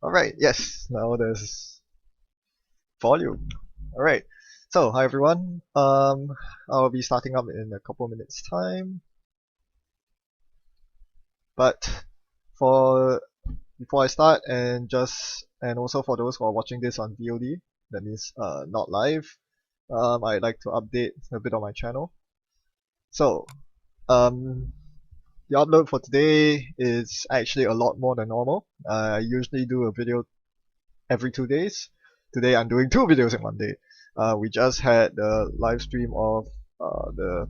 Alright, yes, now there's volume. Alright, so hi everyone. I'll be starting up in a couple of minutes time. But for before I start and also for those who are watching this on VOD, that means not live, I'd like to update a bit on my channel. So, um, the upload for today is actually a lot more than normal. I usually do a video every 2 days. Today I'm doing two videos in one day. We just had the live stream of the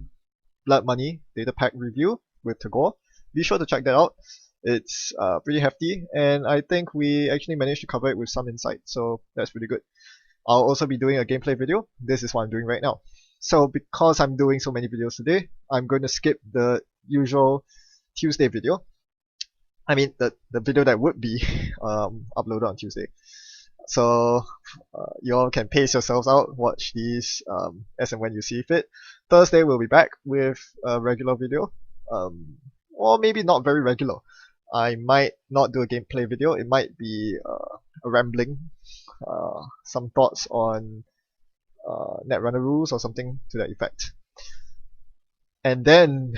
Blood Money data pack review with Tagore. Be sure to check that out. It's pretty hefty, and I think we actually managed to cover it with some insight, so that's pretty good. I'll also be doing a gameplay video. This is what I'm doing right now. So because I'm doing so many videos today, I'm going to skip the usual Tuesday video. I mean, the video that would be uploaded on Tuesday. So you all can pace yourselves out, watch these as and when you see fit. Thursday we'll be back with a regular video, or maybe not very regular. I might not do a gameplay video. It might be a rambling, some thoughts on Netrunner rules or something to that effect. And then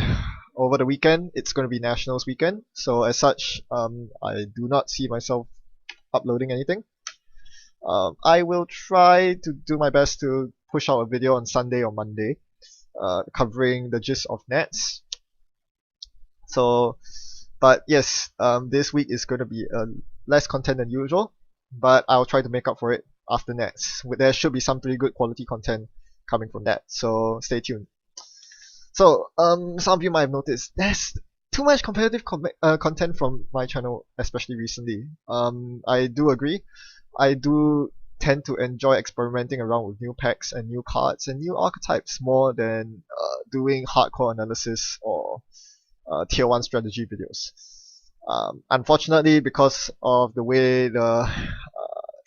over the weekend, it's going to be Nationals weekend. So as such, I do not see myself uploading anything. I will try to do my best to push out a video on Sunday or Monday, covering the gist of NATS. So, but yes, this week is going to be less content than usual, but I'll try to make up for it after NATS. There should be some pretty good quality content coming from that, so stay tuned. So, some of you might have noticed there's too much competitive content from my channel, especially recently. I do agree. I do tend to enjoy experimenting around with new packs and new cards and new archetypes more than doing hardcore analysis or tier 1 strategy videos. Unfortunately, because of the way the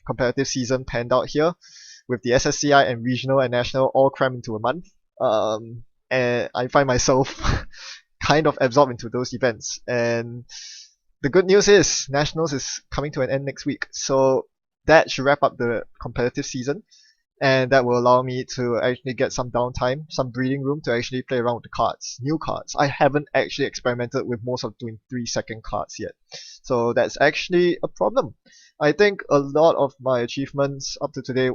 competitive season panned out here, with the SSCI and regional and national all crammed into a month, and I find myself kind of absorbed into those events. And the good news is Nationals is coming to an end next week, so that should wrap up the competitive season, and that will allow me to actually get some downtime, some breathing room to actually play around with the cards, new cards. I haven't actually experimented with most of doing 3-second cards yet, so that's actually a problem. I think a lot of my achievements up to today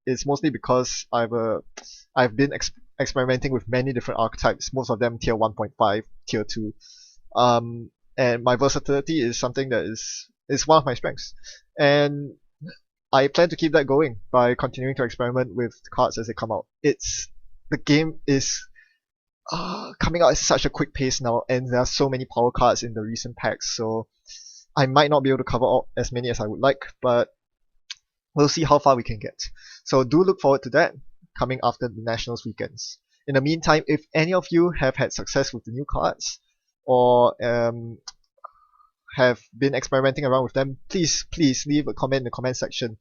is mostly because I've been experimenting with many different archetypes, most of them tier 1.5, tier 2, and my versatility is something that is one of my strengths, and I plan to keep that going by continuing to experiment with cards as they come out. The game is coming out at such a quick pace now, and there are so many power cards in the recent packs, so I might not be able to cover as many as I would like, but we'll see how far we can get. So do look forward to that coming after the Nationals weekends. In the meantime, if any of you have had success with the new cards, or have been experimenting around with them, please leave a comment in the comment section.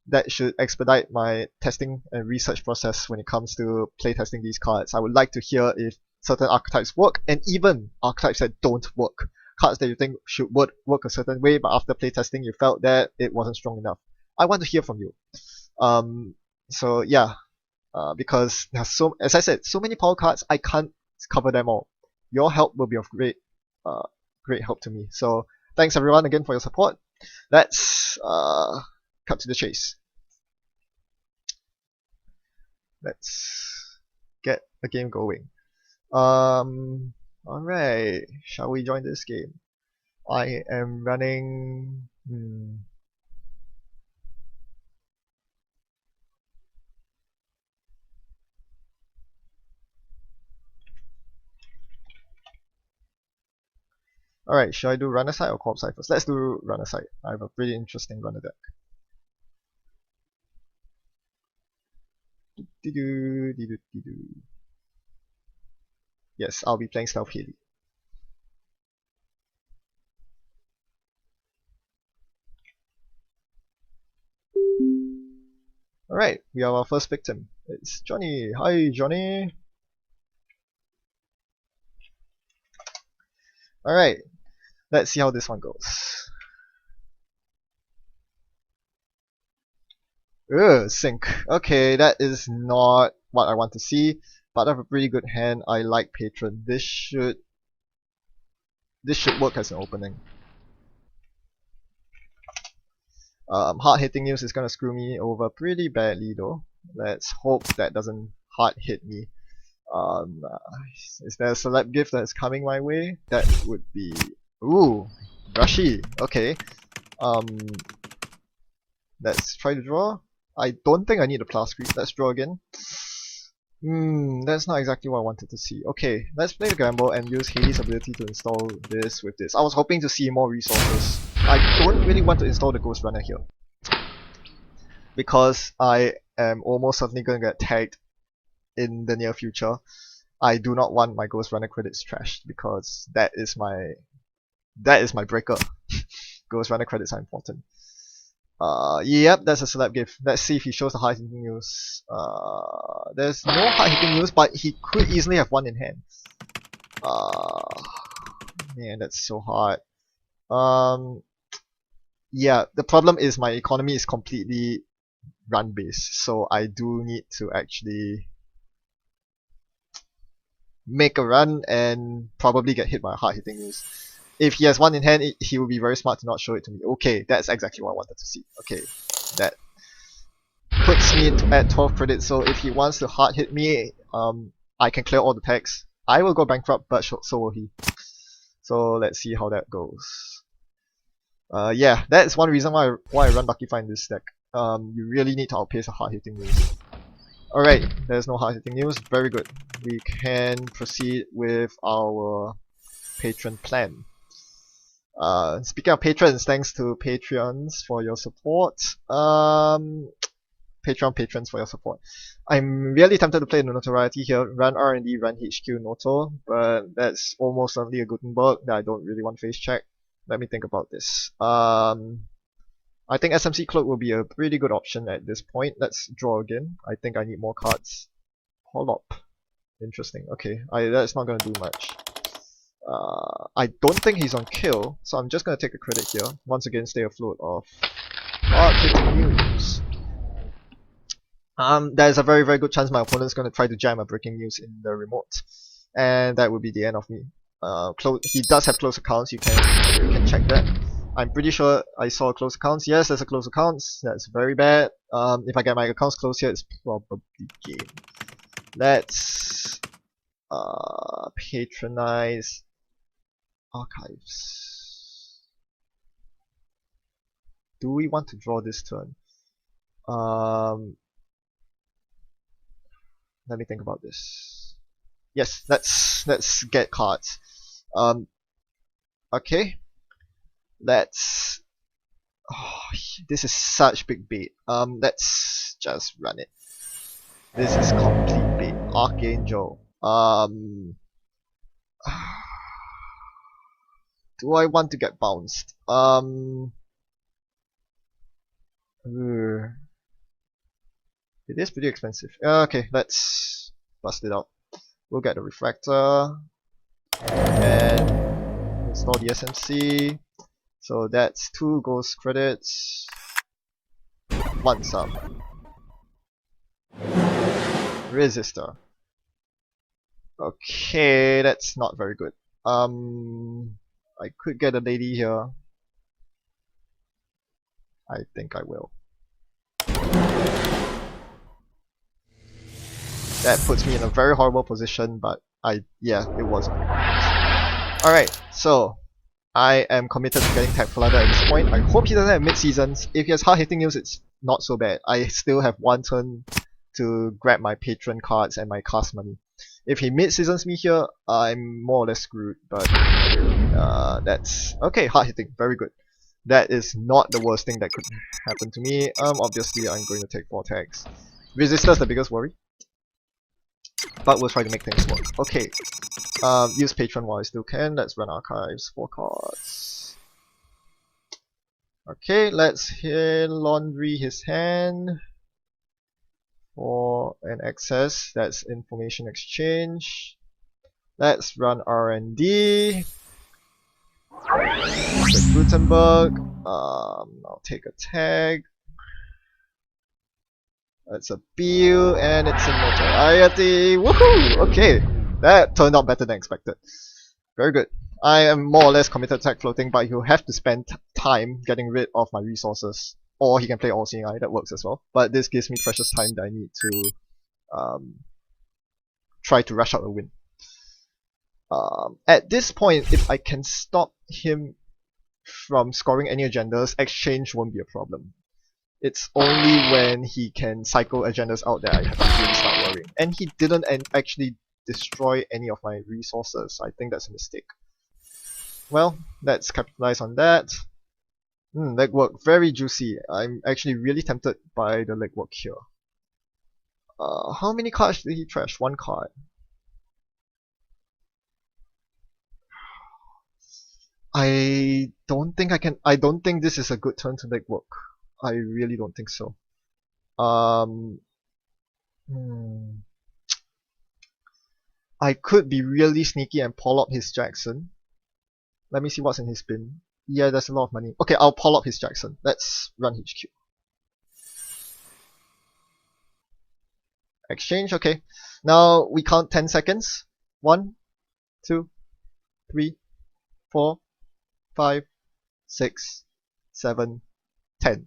That should expedite my testing and research process when it comes to playtesting these cards. I would like to hear if certain archetypes work, and even archetypes that don't work. Cards that you think should work a certain way, but after playtesting you felt that it wasn't strong enough. I want to hear from you. So yeah, because there's as I said, so many power cards, I can't cover them all. Your help will be of great help to me. So thanks everyone again for your support. Let's cut to the chase. Let's get a game going. Alright, shall we join this game? I am running. Alright, should I do runner side or corp side first? Let's do runner side. I have a pretty interesting runner deck. Yes, I'll be playing Stealth Haley. Alright, we have our first victim. It's Johnny. Hi, Johnny. Alright, let's see how this one goes. Ugh, sink. Okay, that is not what I want to see, but I have a pretty good hand. I like Patron. This should work as an opening. Hard hitting news is gonna screw me over pretty badly though. Let's hope that doesn't hard hit me. Um, uh, is there a celeb gift that's coming my way? That would be... Ooh, Rashi. Okay. Um, let's try to draw. I don't think I need a plus screen. Let's draw again. That's not exactly what I wanted to see. Okay, let's play the gamble and use Haley's ability to install this with this. I was hoping to see more resources. I don't really want to install the Ghost Runner here, because I am almost certainly going to get tagged in the near future. I do not want my Ghost Runner credits trashed, because that is my breaker. Ghost Runner credits are important. Yep, that's a celeb gift. Let's see if he shows the hard hitting news. There's no hard hitting news, but he could easily have one in hand. Man, that's so hard. Yeah, the problem is my economy is completely run based, so I do need to actually make a run and probably get hit by a hard hitting news. If he has one in hand, he will be very smart to not show it to me. Okay, that's exactly what I wanted to see. Okay, that puts me at 12 credits, so if he wants to hard hit me, I can clear all the tags. I will go bankrupt, but so will he. So let's see how that goes. Yeah, that's one reason why I run Lucky Find this deck. You really need to outpace a hard hitting news. Alright, there's no hard hitting news. Very good. We can proceed with our patron plan. Speaking of patrons, thanks to Patreons for your support. Patreon patrons for your support. I'm really tempted to play the notoriety here, run R&D, run HQ Noto, but that's almost certainly a Gutenberg that I don't really want to face check. Let me think about this. I think SMC Cloak will be a pretty good option at this point. Let's draw again. I think I need more cards. Holop. Interesting. Okay, that's not gonna do much. I don't think he's on kill, so I'm just gonna take a credit here. Once again, stay afloat of hard hitting news. There's a very, very good chance my opponent's gonna try to jam a breaking news in the remote, and that would be the end of me. He does have close accounts. You can check that. I'm pretty sure I saw close accounts. Yes, there's a close accounts. That's very bad. If I get my accounts close here, it's probably game. Let's patronize archives. Do we want to draw this turn? Let me think about this. Yes, let's get cards. Okay. Let's... Oh, this is such big bait. Let's just run it. This is complete bait. Archangel. Do I want to get bounced? It is pretty expensive. Okay, let's bust it out. We'll get a refractor and install the SMC. So that's 2 ghost credits, 1 sub. Resistor. Okay, that's not very good. I could get a lady here. I think I will. That puts me in a very horrible position, but yeah, it wasn't. Alright, so I am committed to getting Tag Flooded at this point. I hope he doesn't have mid-seasons. If he has hard hitting news, it's not so bad. I still have 1 turn to grab my patron cards and my cast money. If he mid-seasons me here, I'm more or less screwed, but that's... Okay, hard hitting, very good. That is not the worst thing that could happen to me. Obviously I'm going to take 4 tags. Resistor's the biggest worry, but we'll try to make things work. Okay, use Patron while I still can. Let's run archives, 4 cards. Okay, let's laundry his hand for an excess. That's information exchange. Let's run R&D. The Gutenberg. I'll take a tag. It's a Bill, and it's a notoriety. Woohoo! Okay, that turned out better than expected. Very good. I am more or less committed to tech floating, but he'll have to spend time getting rid of my resources. Or he can play All Seeing Eye, that works as well. But this gives me precious time that I need to try to rush out a win. At this point, if I can stop him from scoring any agendas, exchange won't be a problem. It's only when he can cycle agendas out that I have to really start worrying. And he didn't actually destroy any of my resources. I think that's a mistake. Well, let's capitalize on that. Legwork, very juicy. I'm actually really tempted by the legwork here. How many cards did he trash? One card. I don't think this is a good turn to legwork. I really don't think so. I could be really sneaky and pull up his Jackson. Let me see what's in his bin. Yeah, there's a lot of money. Okay, I'll pull up his Jackson. Let's run HQ. Exchange, okay. Now we count 10 seconds. 1, 2, 3, 4, 5, 6, 7, 10.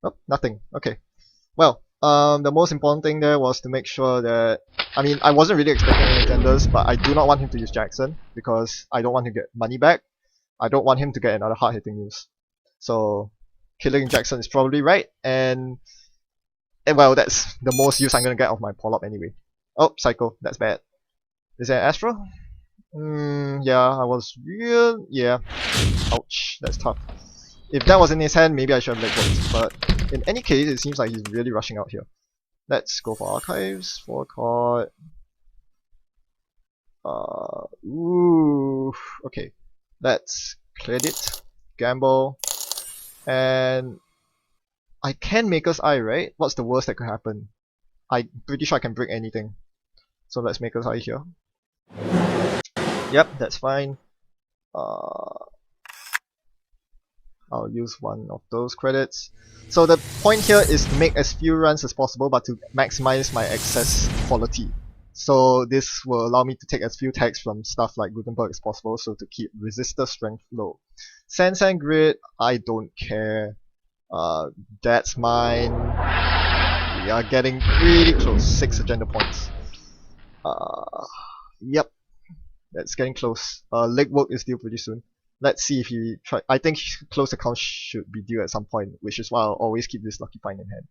Oh, nothing. Okay. Well, the most important thing there was to make sure that, I mean, I wasn't really expecting any agendas, but I do not want him to use Jackson because I don't want to get money back. I don't want him to get another hard-hitting use. So, killing Jackson is probably right, and well, that's the most use I'm gonna get of my pull-up anyway. Oh, Psycho, that's bad. Is there an Astro? Yeah, I was real. Yeah. Ouch, that's tough. If that was in his hand, maybe I should have legworked, but in any case, it seems like he's really rushing out here. Let's go for archives, for card. Ooh, okay. Let's credit, gamble, and I can Maker's Eye, right? What's the worst that could happen? I'm pretty sure I can break anything. So let's Maker's Eye here. Yep, that's fine. I'll use one of those credits. So the point here is to make as few runs as possible, but to maximize my excess quality. So this will allow me to take as few tags from stuff like Gutenberg as possible, so to keep resistor strength low. Sense and Grid, I don't care. That's mine. We are getting pretty close. 6 agenda points. Yep, that's getting close. Legwork is due pretty soon. Let's see if he try. I think close account should be due at some point, which is why I'll always keep this Lucky Find in hand.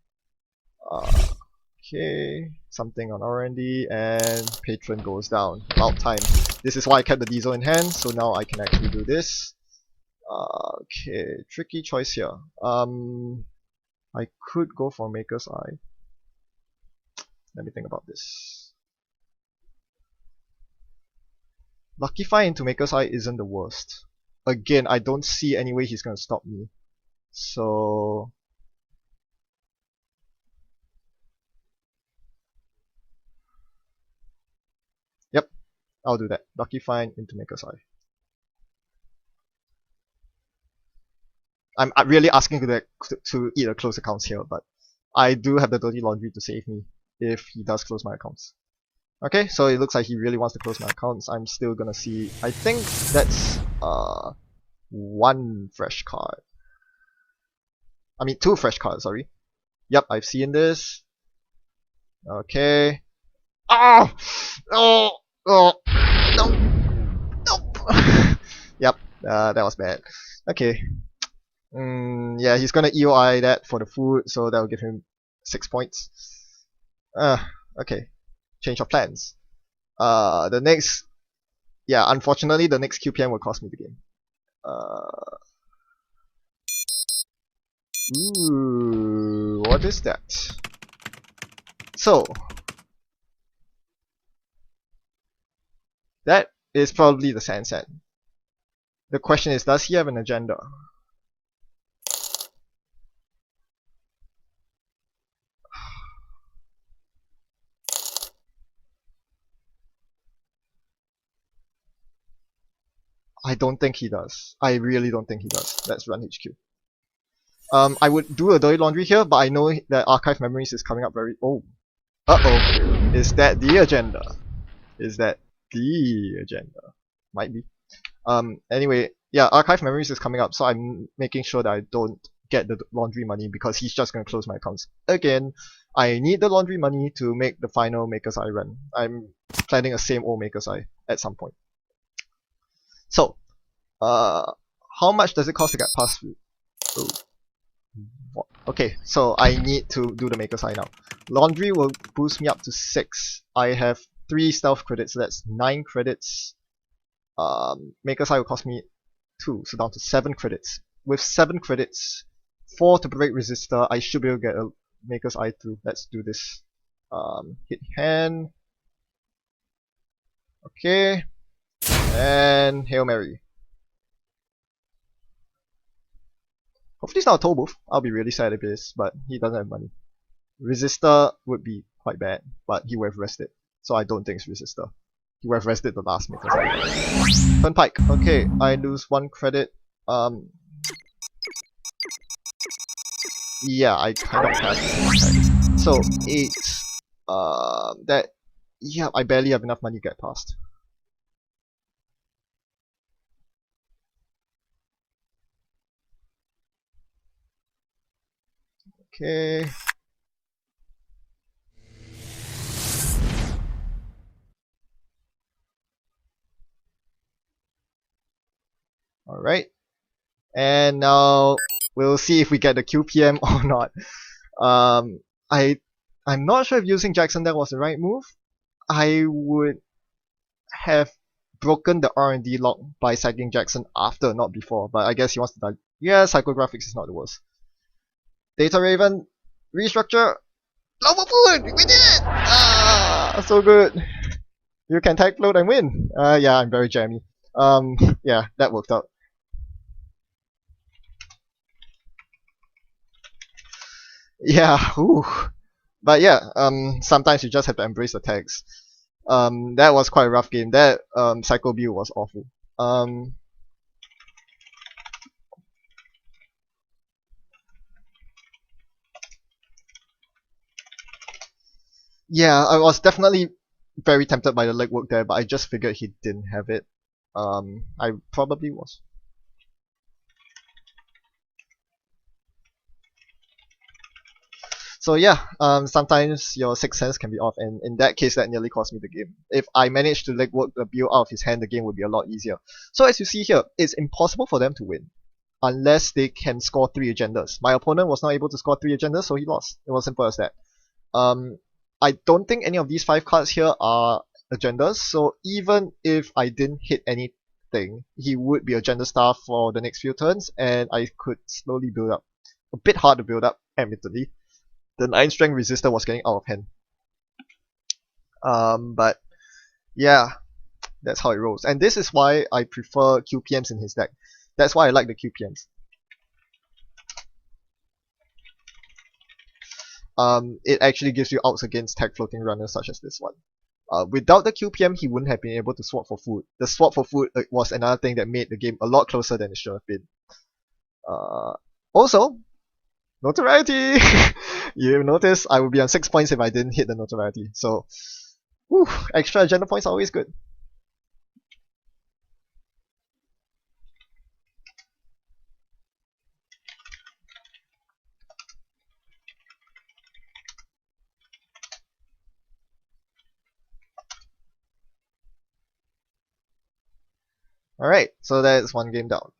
Okay, something on R&D, and Patron goes down. About time. This is why I kept the Diesel in hand, so now I can actually do this. Okay, tricky choice here. I could go for Maker's Eye. Let me think about this. Lucky Find into Maker's Eye isn't the worst. Again, I don't see any way he's gonna stop me. So yep, I'll do that. Lucky Find into Maker's Eye. I'm really asking to eat a close accounts here, but I do have the dirty laundry to save me if he does close my accounts. Okay, so it looks like he really wants to close my accounts. I'm still gonna see. I think that's one fresh card. I mean 2 fresh cards, sorry. Yep, I've seen this. Okay. Oh! Oh! Oh! No! Nope! Yep, that was bad. Okay. Yeah, he's gonna EOI that for the food, so that'll give him 6 points. Okay. Change of plans. The next... Yeah, unfortunately, the next QPM will cost me the game. Ooh, what is that? So, that is probably the Sansan. The question is, does he have an agenda? I don't think he does. I really don't think he does. Let's run HQ. I would do a dirty laundry here, but I know that archive memories is coming up very. Oh, uh-oh. Is that the agenda? Is that the agenda? Might be. Anyway, yeah, archive memories is coming up, so I'm making sure that I don't get the laundry money because he's just gonna close my accounts again. I need the laundry money to make the final Maker's Eye run. I'm planning a same old Maker's Eye at some point. So, how much does it cost to get past? Oh. Okay, so I need to do the Maker's Eye now. Laundry will boost me up to 6. I have 3 stealth credits, so that's 9 credits. Maker's Eye will cost me 2, so down to 7 credits. With 7 credits, 4 to break resistor, I should be able to get a Maker's Eye through. Let's do this. Hit hand. Okay. And Hail Mary. Hopefully it's not a toll booth. I'll be really sad if it is, but he doesn't have money. Resistor would be quite bad, but he would have rested. So I don't think it's resistor. He would have rested the last Maker's Eye. Turnpike. Okay, I lose 1 credit. Yeah, I kind of have to. So 8. Yeah, I barely have enough money to get past. Okay. Alright. And now we'll see if we get the QPM or not. I'm not sure if using Jackson there was the right move. I would have broken the R&D lock by sacking Jackson after, not before. But I guess he wants to die. Yeah, psychographics is not the worst. Data Raven, restructure. Lava Food! We did it! Ah, so good. You can tag float and win. Yeah, I'm very jammy. Yeah, that worked out. Yeah, ooh. But yeah, sometimes you just have to embrace the tags. That was quite a rough game. That Psycho Build was awful. Yeah, I was definitely very tempted by the legwork there, but I just figured he didn't have it. I probably was. So yeah, sometimes your sixth sense can be off, and in that case, that nearly cost me the game. If I managed to legwork the build out of his hand, the game would be a lot easier. So as you see here, it's impossible for them to win unless they can score 3 agendas. My opponent was not able to score 3 agendas, so he lost. It was simple as that. I don't think any of these 5 cards here are agendas, so even if I didn't hit anything, he would be agenda star for the next few turns, and I could slowly build up. A bit hard to build up, admittedly. The 9 strength resistor was getting out of hand. But yeah, that's how it rolls. And this is why I prefer QPMs in his deck. That's why I like the QPMs. It actually gives you outs against tag floating runners such as this one. Without the QPM, he wouldn't have been able to swap for food. The swap for food was another thing that made the game a lot closer than it should have been. Also, notoriety! You notice I would be on 6 points if I didn't hit the notoriety. So, whew, extra agenda points are always good. Alright, so that's 1 game down.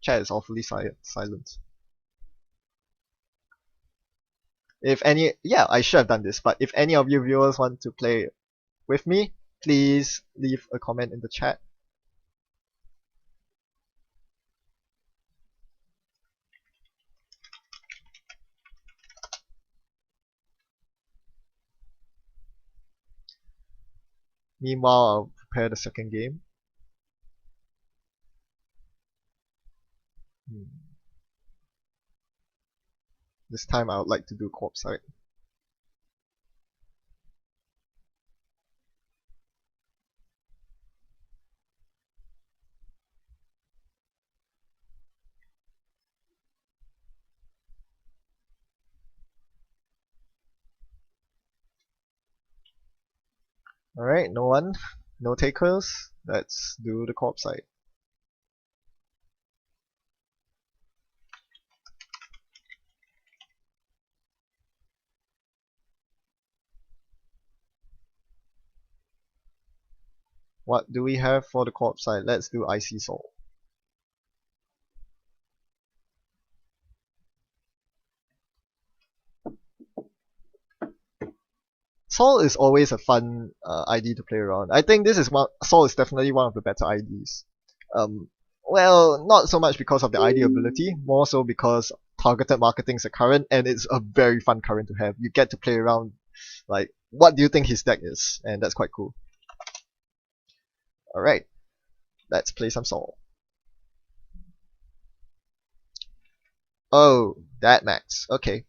Chat is awfully silent. If any, yeah, I should have done this, but if any of you viewers want to play with me, please leave a comment in the chat. Meanwhile, I'll prepare the second game. This time I would like to do Corp side. Alright, no one, no takers. Let's do the Corp side. What do we have for the Corp side? Let's do Icy Soul. Soul is always a fun ID to play around. I think this is Soul is definitely one of the better IDs. Well, not so much because of the ID ability, more so because targeted marketing is a current, and it's a very fun current to have. You get to play around, like, what do you think his deck is? And that's quite cool. Alright, let's play some Soul. Oh, that max. Okay.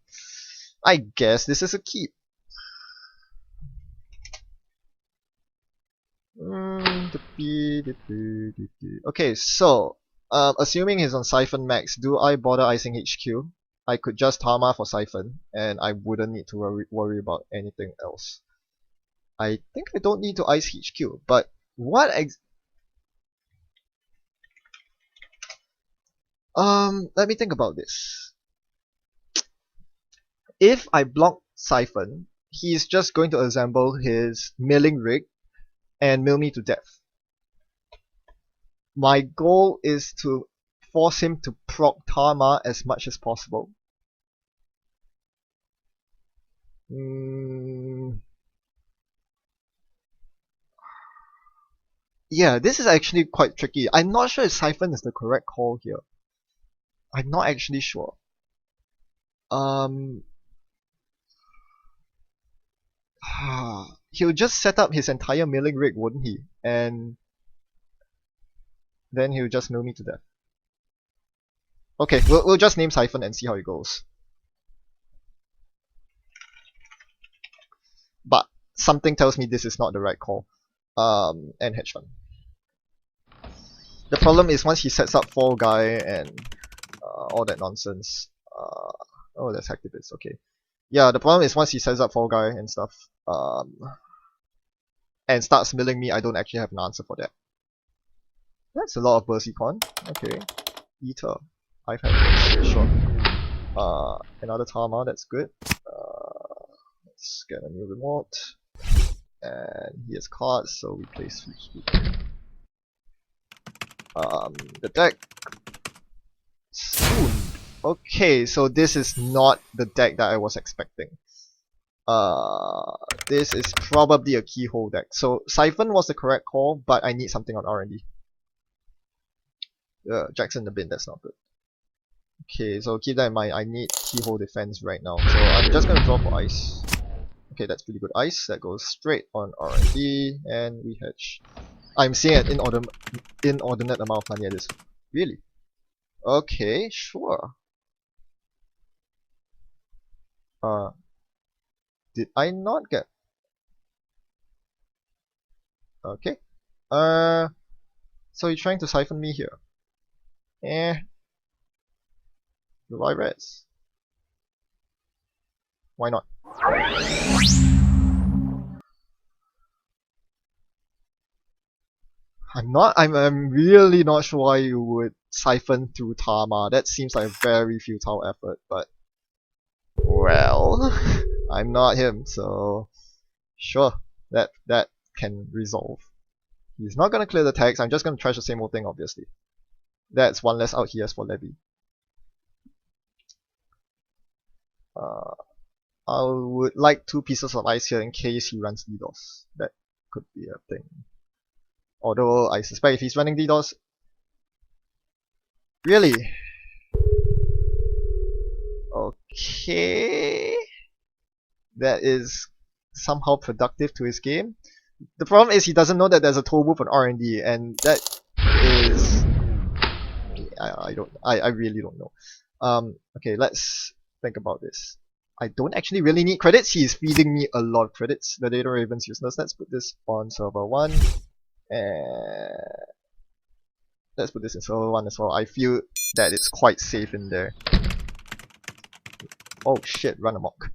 I guess this is a keep. Okay, so assuming he's on Siphon Max, do I bother icing HQ? I could just Tama for Siphon, and I wouldn't need to worry about anything else. I think I don't need to ice HQ, but what let me think about this. If I block Siphon, he's just going to assemble his milling rig and mill me to death. My goal is to force him to proc Tama as much as possible. Yeah, this is actually quite tricky. I'm not sure if Siphon is the correct call here. I'm not actually sure. He'll just set up his entire milling rig, wouldn't he? And then he'll just mill me to death. Okay, we'll just name Siphon and see how it goes. But something tells me this is not the right call. And hedge fund. The problem is once he sets up Fall Guy and all that nonsense. Oh, that's Hacktivists, okay. Yeah, the problem is once he sets up Fall Guy and stuff, and starts milling me, I don't actually have an answer for that. That's a lot of Burst Econ. Okay. Eater. I've had this. Sure. Another Tama, that's good. Let's get a new remote. And he has cards, so we play Sweep. The deck. Spoon. Okay, so this is not the deck that I was expecting. This is probably a keyhole deck. So Siphon was the correct call, but I need something on R&D. Jackson in the bin, that's not good. Okay, so keep that in mind, I need keyhole defense right now. So I'm just gonna draw for ice. Okay, that's pretty good ice. That goes straight on R&D, and we hedge. I'm seeing an inordinate amount of money at this. Really? Okay, sure. Did I not get... Okay. So you're trying to siphon me here. Do I res? Why not? I'm really not sure why you would siphon through Tama. That seems like a very futile effort, but well, I'm not him, so sure, that can resolve. He's not gonna clear the tags, I'm just gonna trash the same old thing, obviously. That's one less out he has for Levy. I would like 2 pieces of ice here in case he runs DDoS. That could be a thing. Although I suspect if he's running DDoS... Really? Okay... That is somehow productive to his game. The problem is he doesn't know that there's a toll booth on R&D, and that is... I really don't know. Okay, let's think about this. I don't actually really need credits. He's feeding me a lot of credits. The data raven's useless. Let's put this on server 1. And let's put this in server 1 as well. I feel that it's quite safe in there. Oh shit, run amok.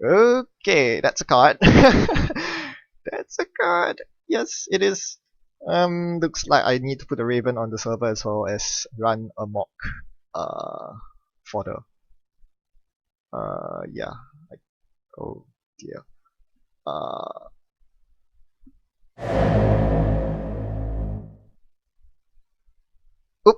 Okay, that's a card. That's a card. Yes, it is. Looks like I need to put a raven on the server as well as run amok. For the yeah. Oh dear. Oop.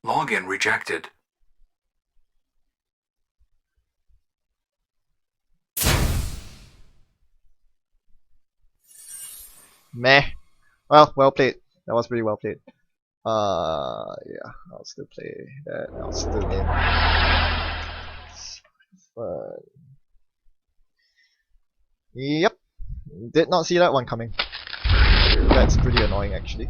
Login rejected. Meh. Well played. That was pretty well played. Yeah, I'll still play that. I'll still in. But yep, did not see that one coming. That's pretty annoying actually.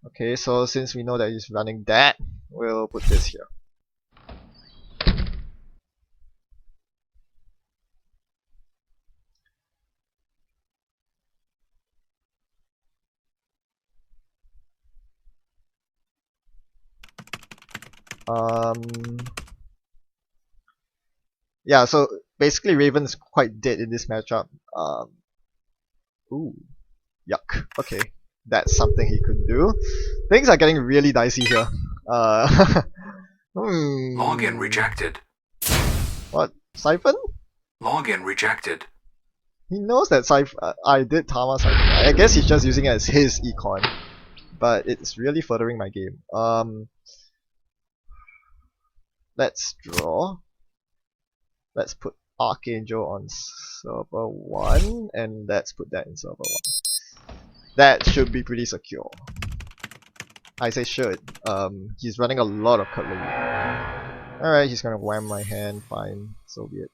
Okay, so since we know that he's running that, we'll put this here. Yeah, so basically Raven's quite dead in this matchup. Ooh, yuck. Okay, that's something he could do. Things are getting really dicey here. Login rejected. What? Siphon? Login rejected. He knows that I did Tama Siphon. I guess he's just using it as his econ. But it's really furthering my game. Let's draw. Let's put Archangel on server 1, and let's put that in server 1. That should be pretty secure. I say should. He's running a lot of cutlery. Alright, he's gonna wham my hand, fine, so be it.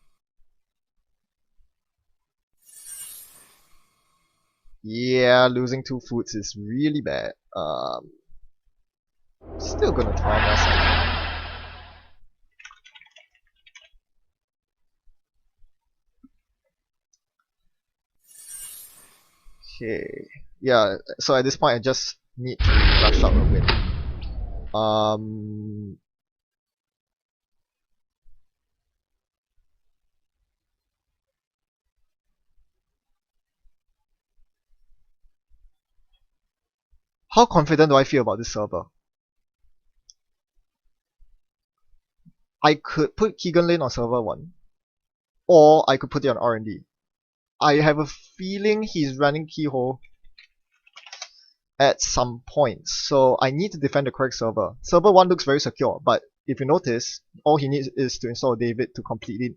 Yeah, losing 2 foods is really bad. Still gonna try myself. Okay. Yeah, so at this point I just need to rush out a win. How confident do I feel about this server? I could put Keegan Lane on server 1, or I could put it on R&D. I have a feeling he's running Keyhole at some point, so I need to defend the correct server. Server 1 looks very secure, but if you notice, all he needs is to install David to completely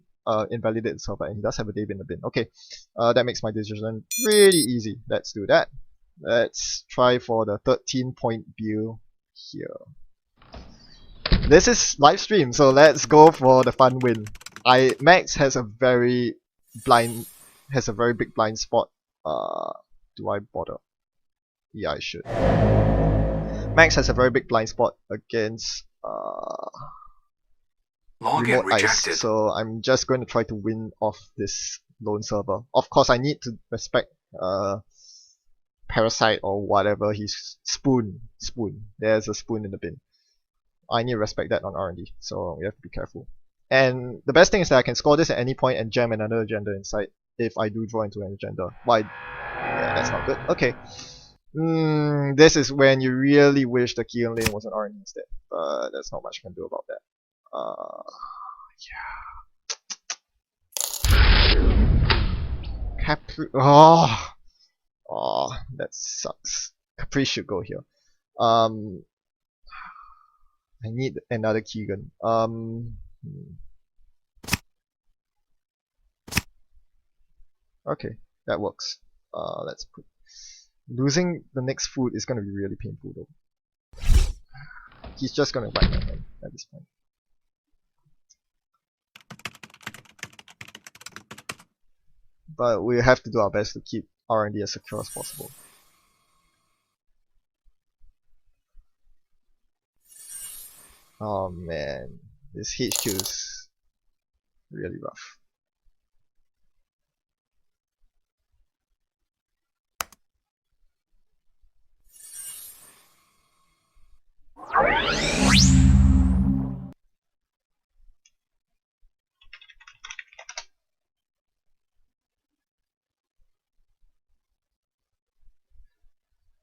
invalidate the server, and he does have a David in the bin. Okay, that makes my decision pretty easy. Let's do that. Let's try for the 13-point view here. This is live stream, so let's go for the fun win. Max has a very big blind spot. Do I bother? Yeah, I should. Max has a very big blind spot against Login remote rejected. ice, so I'm just going to try to win off this lone server. Of course, I need to respect Parasite or whatever he's spoon. There's a spoon in the bin. I need to respect that on R&D, so we have to be careful. And the best thing is that I can score this at any point and jam another agenda inside if I do draw into an agenda. Why? Yeah, that's not good. Okay. This is when you really wish the Keegan Lane was an R&D instead, but there's not much I can do about that. Yeah. Capri. Oh, that sucks. Capri should go here. I need another Keegan. Okay, that works. Let's put. Losing the next food is gonna be really painful though. he's just gonna wipe my hand at this point. But we have to do our best to keep R&D as secure as possible. Oh man, this HQ is really rough.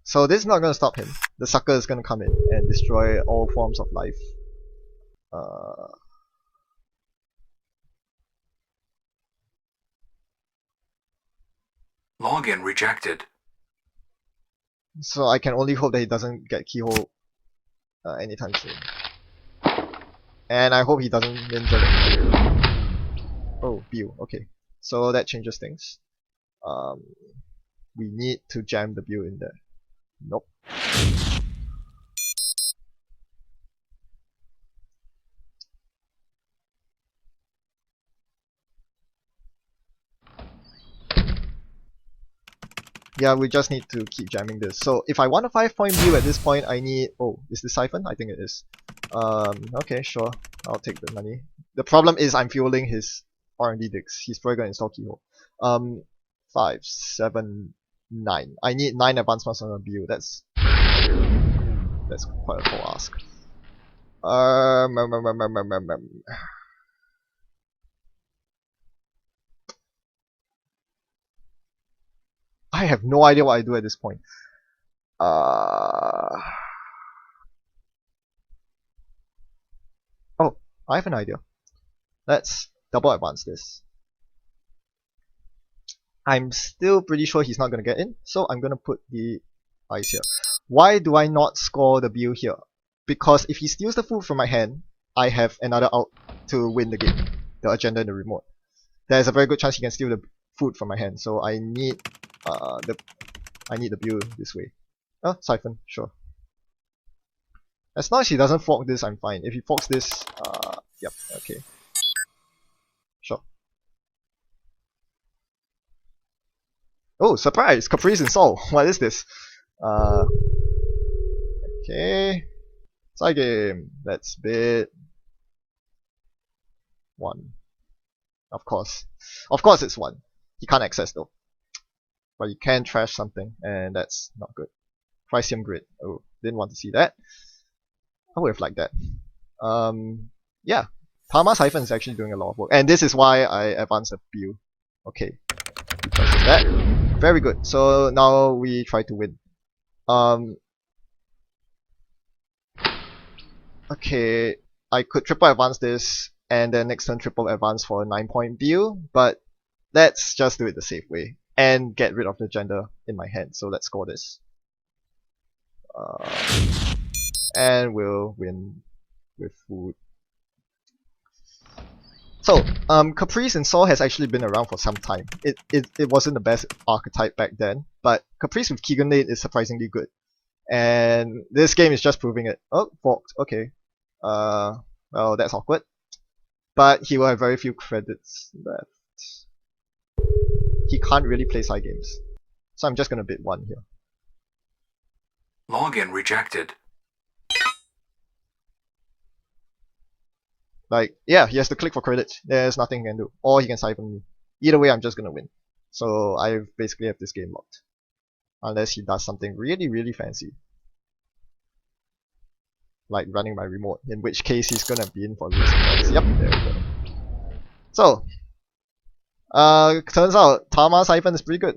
So this is not gonna stop him. The sucker is gonna come in and destroy all forms of life. Login rejected. So I can only hope that he doesn't get keyhole anytime soon. And I hope he doesn't ninja the Oh, Bill, okay. So that changes things. We need to jam the Bill in there. Nope. Yeah, we just need to keep jamming this. So if I want a 5-point view at this point, I need... Oh, is this Siphon? I think it is. Okay, sure. I'll take the money. The problem is I'm fueling his R&D digs. He's probably gonna install keyhole. 5, 7, 9. I need 9 advancements on a view. That's quite a tall ask. I have no idea what I do at this point. Oh, I have an idea. Let's double advance this. I'm still pretty sure he's not gonna get in, so I'm gonna put the ice here. Why do I not score the bill here? Because if he steals the food from my hand, I have another out to win the game. The agenda in the remote. There's a very good chance he can steal the food from my hand, so I need the bill this way. Oh, Siphon, sure. As long as he doesn't fork this, I'm fine. If he forks this, yep, okay. Sure. Oh, surprise! Caprice and Sol. What is this? Okay. Side game. Let's bid 1. Of course. Of course it's 1. He can't access though. But you can trash something, and that's not good. Chrysium Grid. Oh, didn't want to see that. I would have liked that. Yeah. Tama Siphon is actually doing a lot of work. And this is why I advanced the view. Okay. Because of that. Very good. So now we try to win. Okay. I could triple advance this, and then next turn triple advance for a 9-point view, but let's just do it the safe way. And get rid of the agenda in my hand. So let's score this. And we'll win with food. So, Caprice and Sol has actually been around for some time. It wasn't the best archetype back then, but Caprice with Keegan Lade is surprisingly good. And this game is just proving it. Oh, forked, okay. Well, that's awkward. But he will have very few credits left. He can't really play side games. So I'm just gonna bid 1 here. Login rejected. Like, yeah, he has to click for credits. There's nothing he can do. Or he can siphon me. Either way, I'm just gonna win. So I basically have this game locked. Unless he does something really, really fancy. Like running my remote. In which case, he's gonna be in for losing chance. Yep, there we go. So, turns out Tama Siphon is pretty good.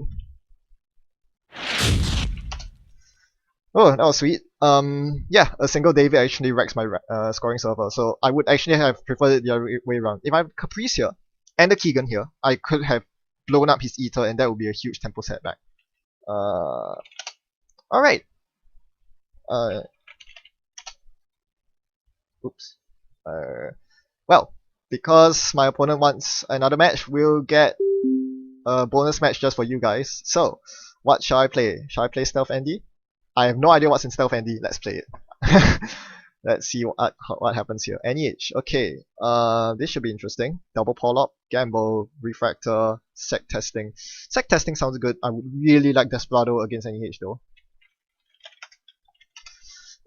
Oh, that was sweet. Yeah, a single David actually wrecks my scoring server, so I would actually have preferred it the other way around. If I have Caprice here, and the Keegan here, I could have blown up his Ether, and that would be a huge tempo setback. Alright. Oops. Well, because my opponent wants another match, we'll get a bonus match just for you guys. So, what shall I play? Shall I play Stealth Andy? I have no idea what's in Stealth Andy. Let's play it. Let's see what happens here. NEH. Okay. This should be interesting. Double pull-up, gamble, refractor, sec testing. Sec testing sounds good. I would really like Desperado against NEH though.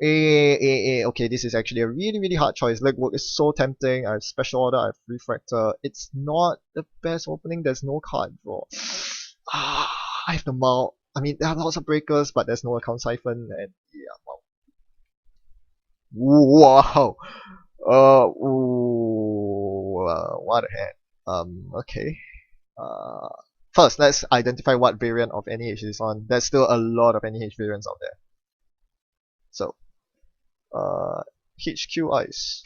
Okay, this is actually a really hard choice. Legwork is so tempting. I have special order, I have refractor. It's not the best opening. There's no card draw. I have the mount. I mean, there are lots of breakers, but there's no account siphon, and yeah, wow. What a hand. Okay. Uh, First, let's identify what variant of NEH is on. There's still a lot of NEH variants out there. So, HQ Ice.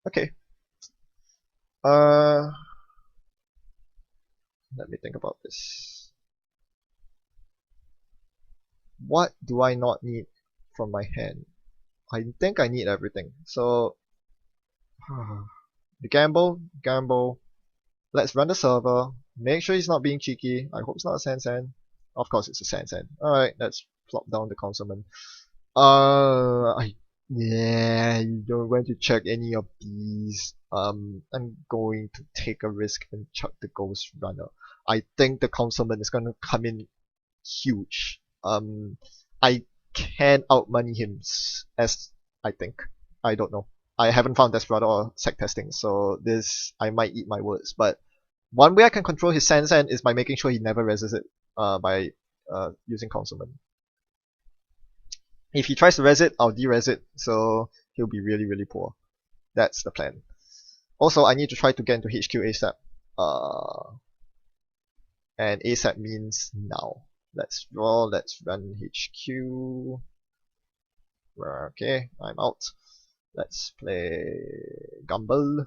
Okay. Uh, Let me think about this. What do I not need from my hand? I think I need everything. So, the gamble. Let's run the server. Make sure he's not being cheeky. I hope it's not a Sansan. Of course it's a Sansan. Alright, let's plop down the consonant. Yeah, you don't want to check any of these. I'm going to take a risk and chuck the Ghost Runner. I think the consonant is gonna come in huge. I can outmoney him as I think. I don't know. I haven't found Desperado or sec testing, so this I might eat my words. But one way I can control his Sansan is by making sure he never resists it by using consonant. If he tries to res it, I'll de-res it, so he'll be really poor. That's the plan. Also, I need to try to get into HQ ASAP. And ASAP means now. Let's roll, let's run HQ. Okay, I'm out. Let's play Gumball.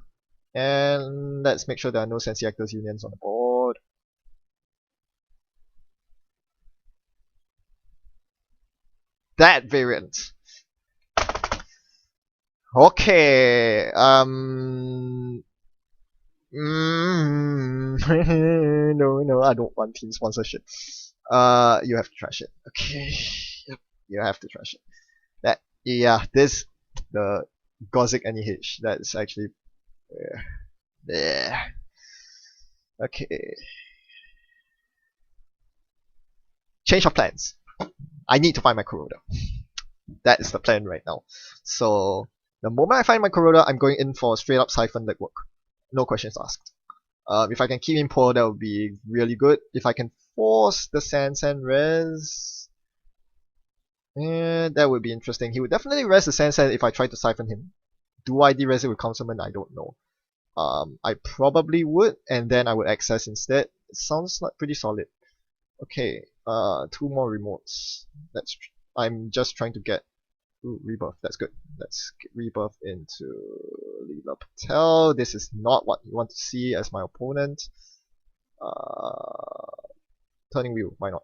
And let's make sure there are no Sensi Actors Unions on the board. That variant. Okay. No, I don't want team sponsorship. You have to trash it. Okay. Yep, you have to trash it. The Gothic NEH. That's actually, yeah. Okay. Change of plans. I need to find my Kuroda. That is the plan right now. So the moment I find my Kuroda, I'm going in for straight up Siphon legwork. No questions asked. If I can keep him poor, that would be really good. If I can force the Sansan res, that would be interesting. He would definitely res the Sansan if I try to siphon him. Do I de-res it with Councilman? I don't know. I probably would, and then I would access instead. It sounds like pretty solid. Okay, 2 more remotes. I'm just trying to get rebirth. That's good. Let's get rebirth into Leela Patel. This is not what you want to see as my opponent. Turning wheel. Why not?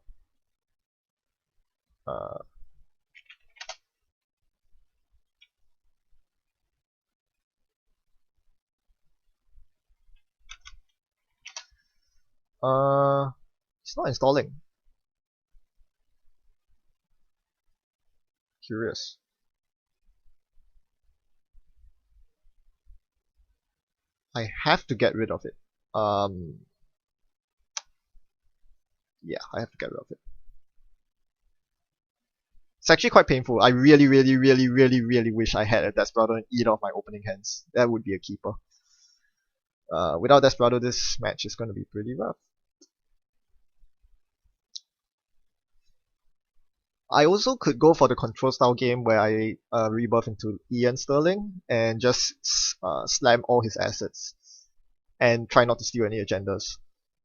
It's not installing. Curious. I have to get rid of it. Yeah, I have to get rid of it. It's actually quite painful. I really wish I had a Desperado and eat off my opening hands. That would be a keeper. Without Desperado, this match is going to be pretty rough. I also could go for the control style game where I rebirth into Ian Sterling and just slam all his assets and try not to steal any agendas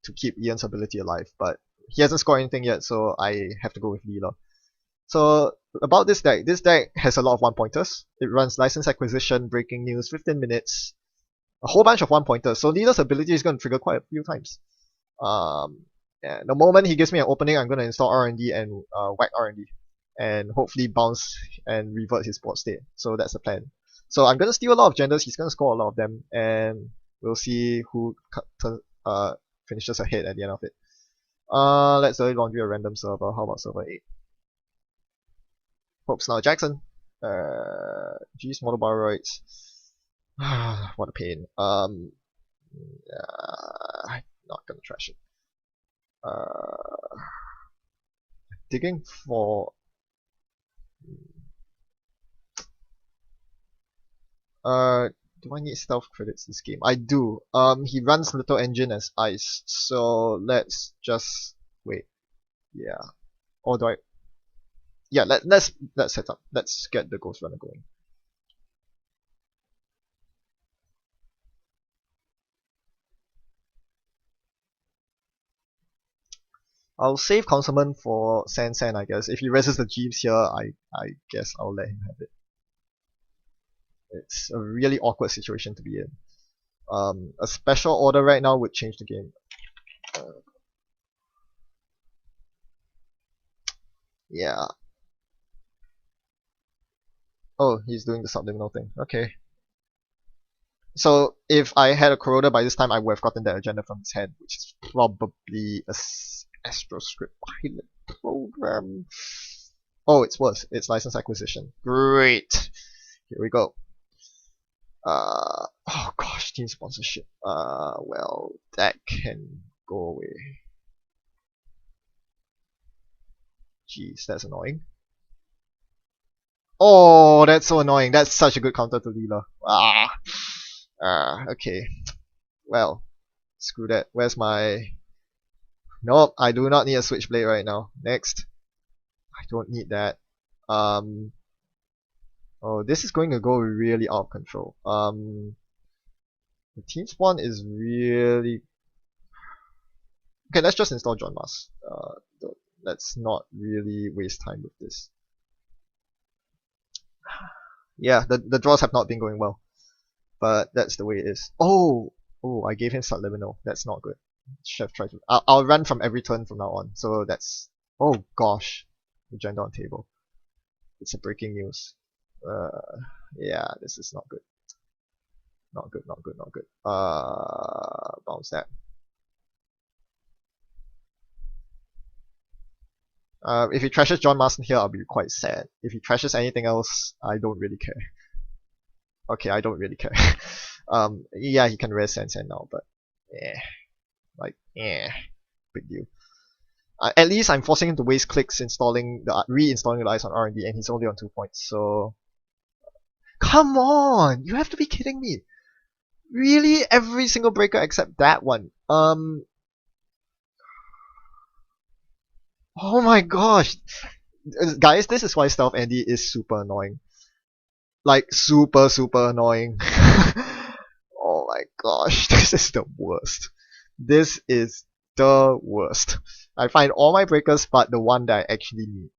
to keep Ian's ability alive. But he hasn't scored anything yet, so I have to go with Leela. So about this deck has a lot of 1-pointers. It runs License Acquisition, Breaking News, 15 minutes, a whole bunch of 1-pointers. So Leela's ability is going to trigger quite a few times. Yeah, the moment he gives me an opening, I'm going to install R&D and whack R&D. And hopefully bounce and revert his board state. So that's the plan. So I'm going to steal a lot of genders, he's going to score a lot of them, and we'll see who finishes ahead at the end of it. Let's early laundry a random server. How about server 8? Hope's now Jackson. G's model baroids. What a pain. I'm not gonna trash it. Digging for do I need stealth credits this game? I do. He runs Little Engine as ice, so let's just wait. Yeah. Or do I? Yeah. Let's set up. Let's get the Ghost Runner going. I'll save Councilman for San, I guess. If he resists the Jeeves here, I guess I'll let him have it. It's a really awkward situation to be in. A special order right now would change the game. Yeah. Oh, he's doing the subliminal thing. Okay. So if I had a Corroder by this time, I would have gotten that agenda from his hand, which is probably a AstroScript pilot program. Oh, it's worse. It's license acquisition. Great. Here we go. Oh gosh, team sponsorship. Well, that can go away. Jeez, that's annoying. Oh, that's so annoying. That's such a good counter to Leela. Okay. Well, screw that. Where's my... Nope, I do not need a switchblade right now. Next. I don't need that. Oh, this is going to go really out of control. The team spawn is really... Okay, let's just install John Mas. Let's not really waste time with this. Yeah, the draws have not been going well. But that's the way it is. Oh, I gave him subliminal. That's not good. Chef tried to. I'll run from every turn from now on. So that's. Oh gosh, agenda on table. It's a breaking news. Yeah, this is not good. Not good. Not good. Not good. Bounce that. If he trashes John Marston here, I'll be quite sad. If he trashes anything else, I don't really care. Okay, I don't really care. Yeah, he can res San now, but big deal. At least I'm forcing him to waste clicks reinstalling the ice on R&D, and he's only on 2 points. So, come on, you have to be kidding me! Really, every single breaker except that one. Oh my gosh, guys, this is why Stealth Andy is super annoying. Like super annoying. Oh my gosh, this is the worst. This is the worst. I find all my breakers but the one that I actually need.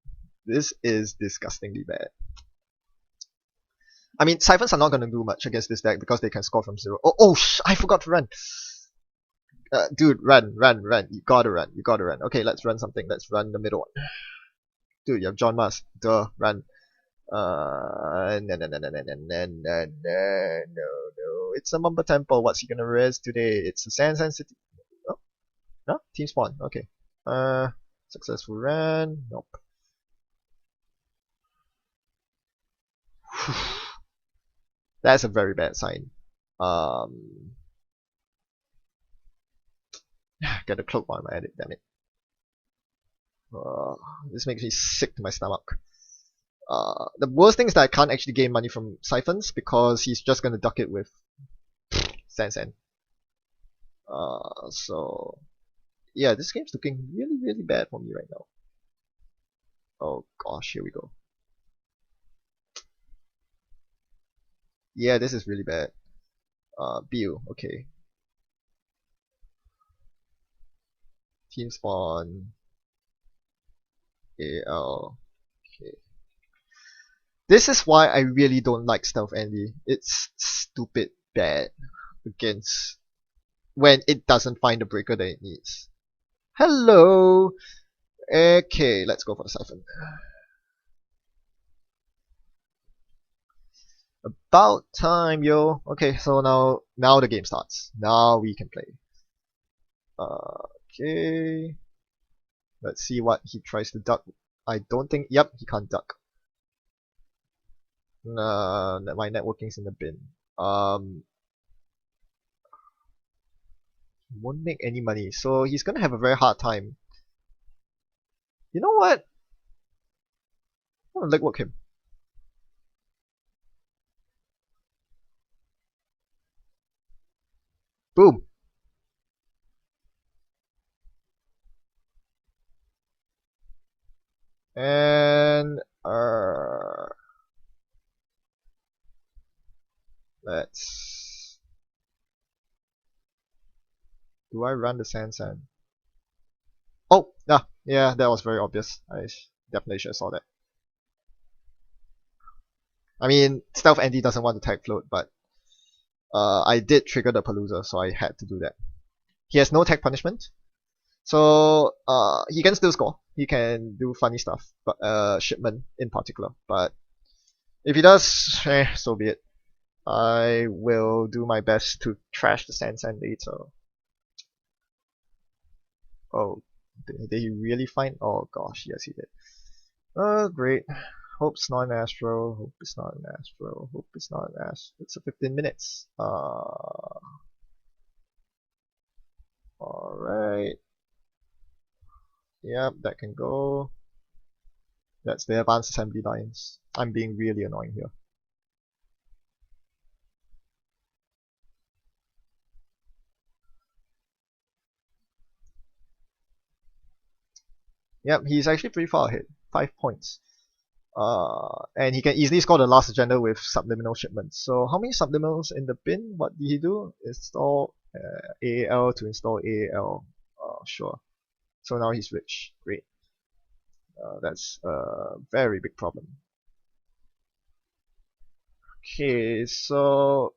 This is disgustingly bad. I mean, Siphons are not going to do much against this deck because they can score from 0. I forgot to run. Dude, run. You gotta run. Okay, let's run something. Let's run the middle one. Dude, you have John Mas. Duh, run. No. It's a Mamba Temple. What's he gonna res today? It's a San City. Oh, no? Team spawn. Okay. Successful run. Nope. That's a very bad sign. Get a cloak on my edit, damn it. This makes me sick to my stomach. The worst thing is that I can't actually gain money from Siphons because he's just gonna duck it with San. So yeah, this game's looking really bad for me right now. Oh gosh, here we go. Yeah, this is really bad. Bill, okay. Team spawn. AL. Okay. This is why I really don't like Stealth Andy. It's stupid bad against when it doesn't find the breaker that it needs. Hello! Okay, let's go for the Siphon. About time, yo. Okay, so now the game starts. Now we can play. Okay. Let's see what he tries to duck. I don't think. Yep, he can't duck. My networking's in the bin. Won't make any money, so he's gonna have a very hard time. You know what? I'm gonna legwork him. Boom. And let's. Do I run the Sansan? Oh, yeah, that was very obvious. Definitely should have saw that. I mean, Stealth Andy doesn't want to tag float, but I did trigger the Palooza, so I had to do that. He has no tag punishment, so he can still score. He can do funny stuff, but shipment in particular. But if he does, so be it. I will do my best to trash the Sansan later. Oh, did he really find? Oh gosh, yes he did. Oh great. Hope it's not an Astro. Hope it's not an Astro. Hope it's not an Astro. It's a 15 minutes. Alright. Yep, that can go. That's the advanced assembly lines. I'm being really annoying here. Yep, he's actually pretty far ahead. 5 points. And he can easily score the last agenda with subliminal shipments. So how many subliminals in the bin? What did he do? Install AAL to install AAL. Sure. So now he's rich. Great. That's a very big problem. Okay, so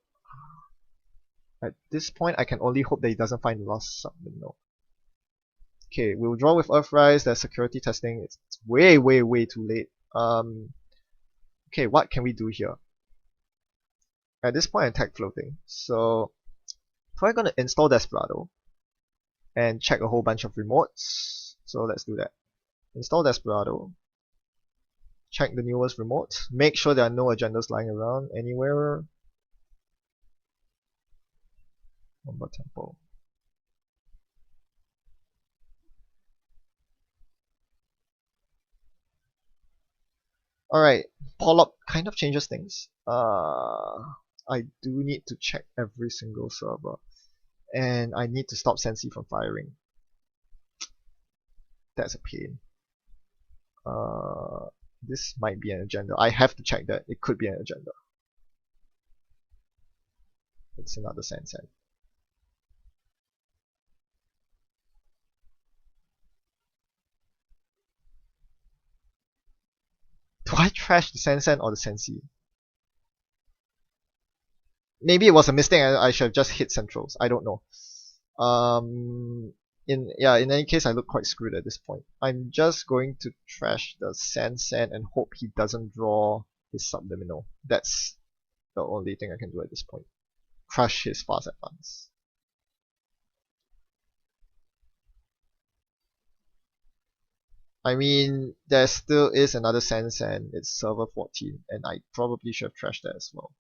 at this point I can only hope that he doesn't find the last subliminal. Okay, we'll draw with Earthrise. There's security testing. It's way, way, way too late. Okay, what can we do here? At this point, I'm tag floating. So, I'm gonna install Desperado and check a whole bunch of remotes. So let's do that. Install Desperado. Check the newest remote. Make sure there are no agendas lying around anywhere. Number tempo. Alright, Pollock kind of changes things. I do need to check every single server. And I need to stop Sensi from firing. That's a pain. This might be an agenda. I have to check that. It could be an agenda. It's another Sansan. Do I trash the Sansan or the Sensi? Maybe it was a mistake. I should have just hit centrals. I don't know. In any case, I look quite screwed at this point. I'm just going to trash the Sansan and hope he doesn't draw his subliminal. That's the only thing I can do at this point. Crush his fast advance. I mean, there still is another Sansan. It's server 14, and I probably should have trashed that as well.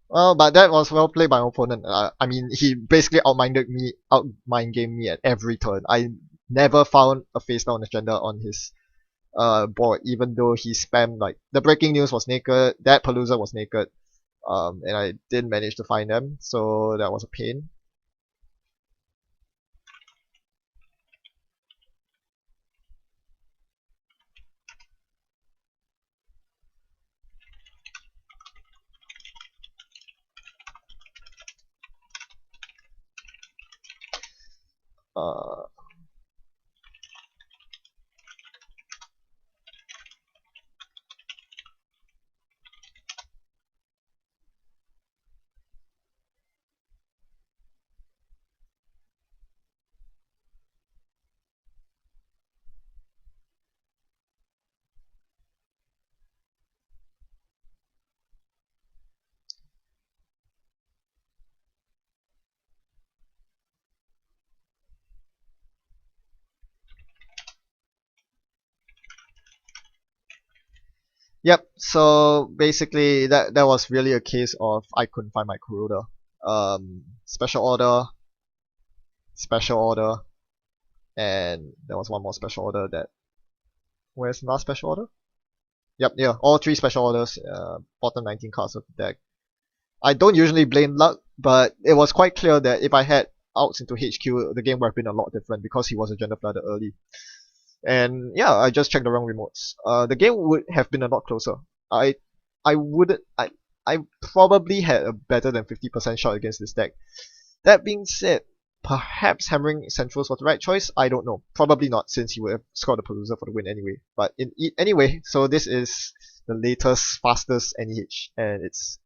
Well, but that was well played by my opponent. I mean, he basically outmind gamed me at every turn. I never found a face down agenda on his board, even though he spammed like the breaking news was naked, that Palooza was naked, and I didn't manage to find them, so that was a pain. Uh, Yep. So basically, that was really a case of I couldn't find my Kuroda. Special order, special order, and there was one more special order that. Where's the last special order? Yep, yeah, all three special orders, bottom 19 cards of the deck. I don't usually blame luck, but it was quite clear that if I had outs into HQ, the game would have been a lot different because he was agenda flooded early. And yeah, I just checked the wrong remotes. The game would have been a lot closer. I I wouldn't I probably had a better than 50% shot against this deck. That being said, perhaps hammering Centrals was the right choice. I don't know. Probably not, since he would have scored a Palooza for the win anyway. But anyway, so this is the latest, fastest NEH, and it's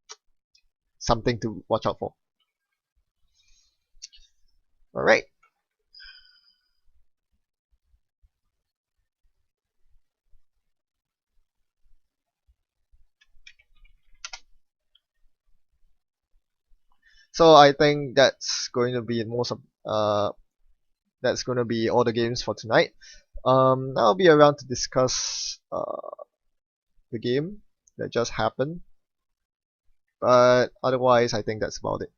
something to watch out for. Alright. So I think that's going to be most of that's going to be all the games for tonight. I'll be around to discuss the game that just happened, but otherwise I think that's about it.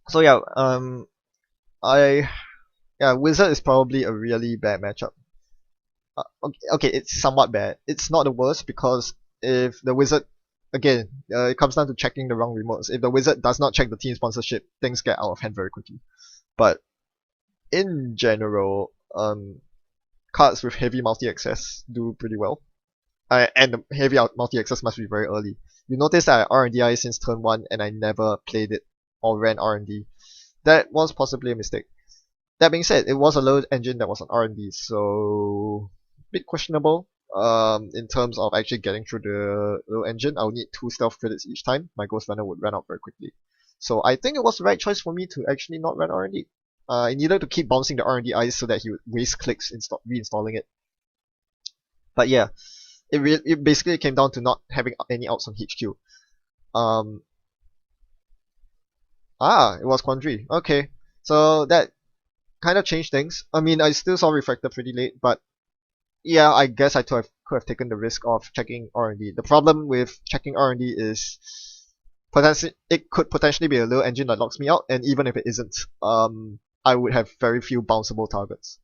So yeah, I yeah, Wizard is probably a really bad matchup. Okay, it's somewhat bad. It's not the worst because if the Wizard, again, it comes down to checking the wrong remotes. If the Wizard does not check the team sponsorship, things get out of hand very quickly. But in general, cards with heavy multi-access do pretty well. And the heavy multi-access must be very early. You notice that I R&D since turn 1 and I never played it or ran R&D. That was possibly a mistake. That being said, it was a low engine that was on R&D, so a bit questionable. In terms of actually getting through the low engine, I'll need 2 stealth credits each time. My Ghost Runner would run out very quickly. So I think it was the right choice for me to actually not run R&D. I needed to keep bouncing the R&D ice so that he would waste clicks reinstalling it. But yeah, it basically came down to not having any outs on HQ. Um, it was Quandary. Okay, so that kind of changed things. I mean, I still saw Refractor pretty late, but yeah, I guess I could have taken the risk of checking R&D. The problem with checking R&D is it could potentially be a little engine that locks me out, and even if it isn't, I would have very few bounceable targets.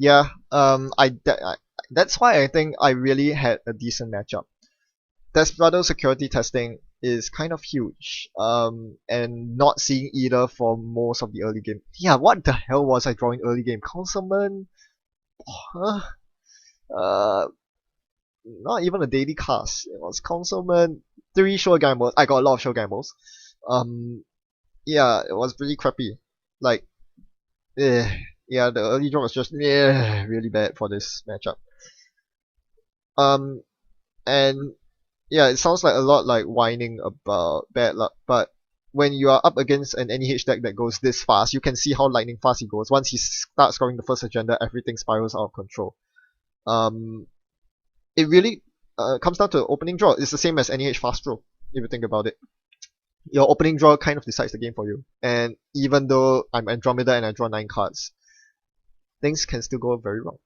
Yeah, that's why I think I really had a decent matchup. Desperado security testing is kind of huge, and not seeing either for most of the early game. Yeah, what the hell was I drawing early game? Councilman? Huh? Uh, Not even a daily cast. It was Councilman, 3 show gambles. I got a lot of show gambles. Um, yeah, it was pretty crappy. Like, eh, yeah, the early draw was just really bad for this matchup. Um, and yeah, it sounds like a lot like whining about bad luck, but when you are up against an NEH deck that goes this fast, you can see how lightning fast he goes. Once he starts scoring the first agenda, everything spirals out of control. It really comes down to opening draw. It's the same as NEH fast draw, if you think about it. Your opening draw kind of decides the game for you. And even though I'm Andromeda and I draw 9 cards, things can still go very wrong.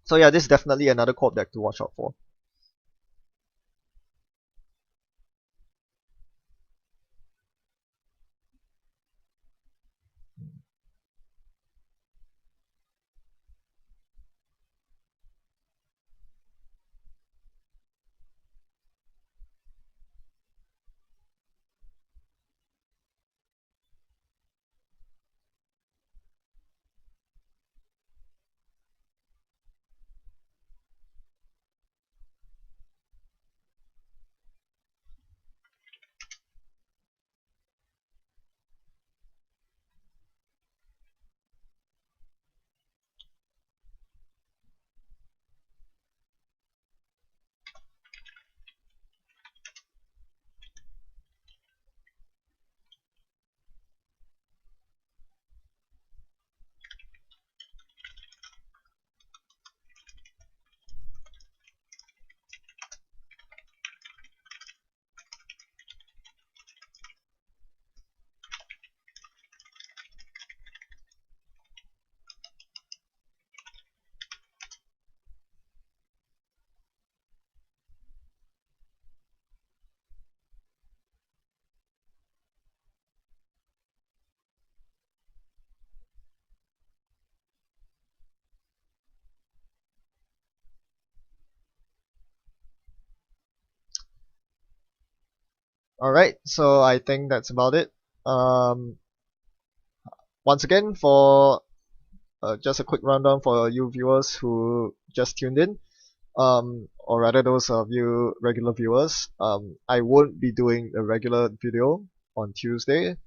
So yeah, this is definitely another Corp deck to watch out for. Alright, so I think that's about it. Once again, for just a quick rundown for you viewers who just tuned in, or rather those of you regular viewers, I won't be doing a regular video on Tuesday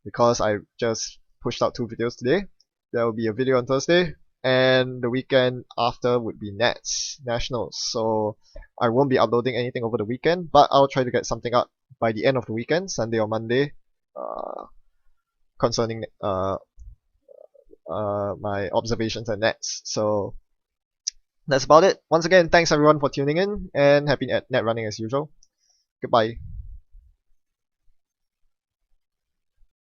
because I just pushed out 2 videos today. There will be a video on Thursday, and the weekend after would be NATS, Nationals. So I won't be uploading anything over the weekend, but I'll try to get something up by the end of the weekend, Sunday or Monday, concerning my observations at NATS. So that's about it. Once again, thanks everyone for tuning in, and happy net running as usual. Goodbye.